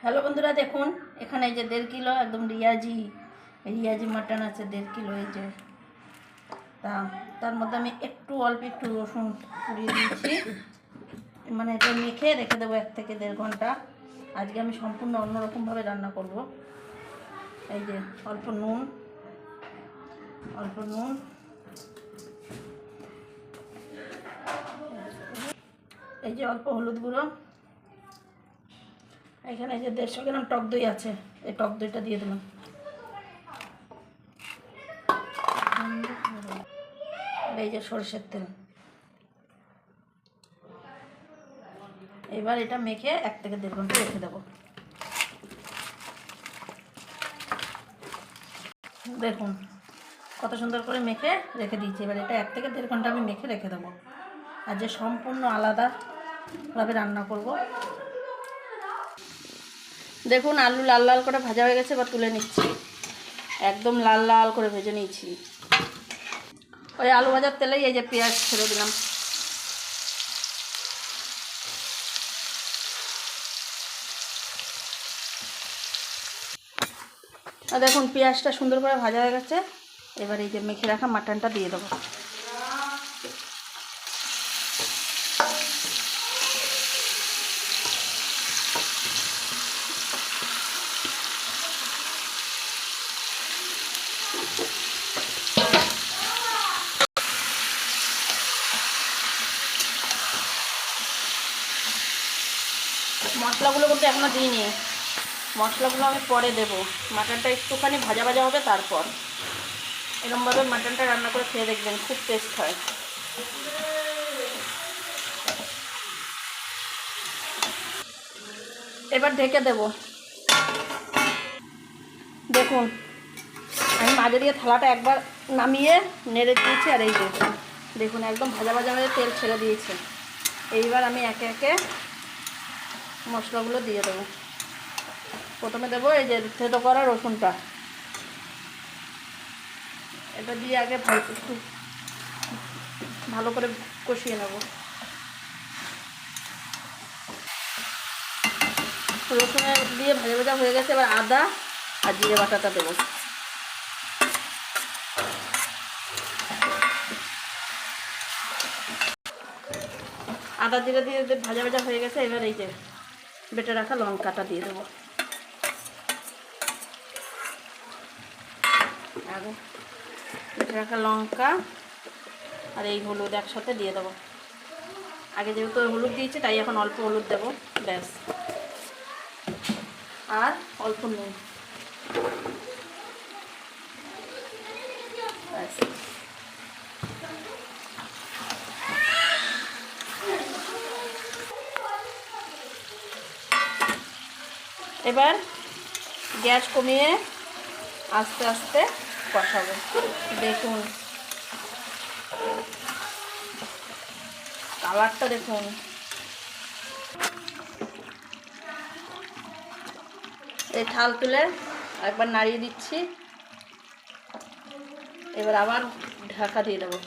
Hello বন্ধুরা, দেখুন এখানে এই যে 1.5 কিলো একদম রিয়াজি মাটন আছে 1.5 কিলো। এই যে তার মধ্যে আমি অল্প একটু রসুন পুড়িয়ে দিয়েছি, মানে এটা মেখে রেখে দেবো 1 থেকে 1.5 ঘন্টা। আজকে আমি সম্পূর্ণ অন্যরকমভাবে রান্না করব। এই যে অল্প নুন, এই যে অল্প হলুদ গুঁড়ো, এখানে যে 150 গ্রাম টক দই আছে, এই টক দইটা দিয়ে দিলাম। এই যে সরষের তেল। এবার এটা মেখে 1 থেকে 1.5 ঘন্টা রেখে দেবো। দেখুন কত সুন্দর করে মেখে রেখে দিয়েছি। এবার এটা 1 থেকে 1.5 ঘন্টা আমি মেখে রেখে দেবো। আর যে সম্পূর্ণ আলাদাভাবে রান্না করব। দেখুন আলু লাল লাল করে ভাজা হয়ে গেছে, এবার তুলে নিচ্ছি। একদম লাল লাল করে ভেজে নিয়েছি। ওই আলু ভাজার তেলেই এই যে পেঁয়াজ ছেড়ে দিলাম। আর দেখুন পেঁয়াজটা সুন্দর করে ভাজা হয়ে গেছে। এবার এই যে মেখে রাখা মাটনটা দিয়ে দেবো। মশলাগুলো কিন্তু এখনও দিইনি, মশলাগুলো আমি পরে দেবো। মাটনটা একটুখানি ভাজা ভাজা হবে, তারপর এরকমভাবে মাটনটা রান্না করে খেয়ে দেখবেন, খুব টেস্ট হয়। এবার ঢেকে দেব। দেখুন আমি মাঝে দিয়ে থালাটা একবার নামিয়ে নেড়ে দিয়েছি। আর এই যে দেখুন একদম ভাজা ভাজা হয়ে তেল ছেড়ে দিয়েছে। এইবার আমি একে একে মশলাগুলো দিয়ে দেবো। প্রথমে দেবো এই যে থেতো করা রসুনটা, এটা দিয়ে আগে একটু ভালো করে কষিয়ে নেব। রসুন দিয়ে ভাজা ভাজা হয়ে গেছে। এবার আদা আর জিরে বাটাটা দেবো। আদা জিরে দিয়ে ভাজা ভাজা হয়ে গেছে। এবার এই যে বেটে রাখা লঙ্কাটা দিয়ে দেবো। আর বেটে রাখা লঙ্কা আর এই হলুদ একসাথে দিয়ে দেবো। আগে যেহেতু হলুদ দিয়েছি তাই এখন অল্প হলুদ দেবো, ব্যাস। আর অল্প নুন, ব্যাস। এবার গ্যাস কমিয়ে আস্তে আস্তে কষাবো। দেখুন কালারটা দেখুন। এই থাল তুলে একবার নাড়িয়ে দিচ্ছি। এবার আবার ঢাকা দিয়ে দেবো।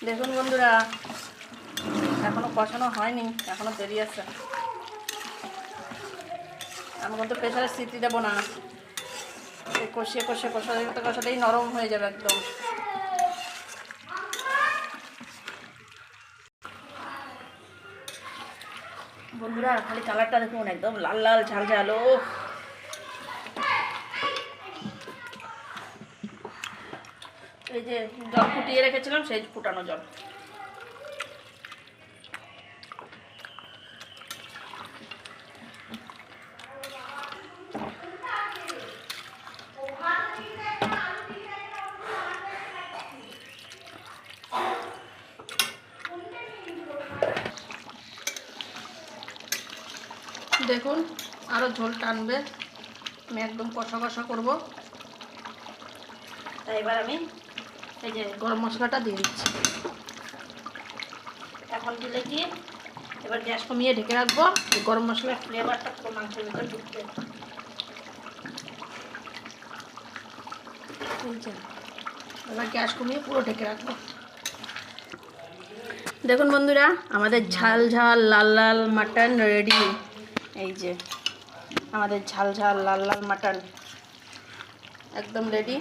দেখুন বন্ধুরা এখনো কষানো হয়নি, এখনো দেরি আছে। আমি কিন্তু প্রেশারের সিটি দেবো না, কষিয়ে কষিয়ে কষাতেই নরম হয়ে যাবে একদম। বন্ধুরা খালি কালারটা দেখুন, একদম লাল লাল ঝাল ঝাল। এই যে জল ফুটিয়ে রেখেছিলাম, সেই ফুটানো জল। দেখুন আরও ঝোল টানবে, আমি একদম কষা কষা করবো। তাই এবার আমি এই যে গরম মশলাটা দিয়ে দিচ্ছি। এখন দিলে কি এবার গ্যাস কমিয়ে ঢেকে রাখবো, গরম মশলার ফ্লেভারটা পুরো মাংসের ভিতরে ঢুকবে। এবার গ্যাস কমিয়ে পুরো ঢেকে রাখবো। দেখুন বন্ধুরা, আমাদের ঝাল ঝাল লাল লাল মাটন রেডি। এই যে আমাদের ঝাল ঝাল লাল লাল মাটন একদম রেডি।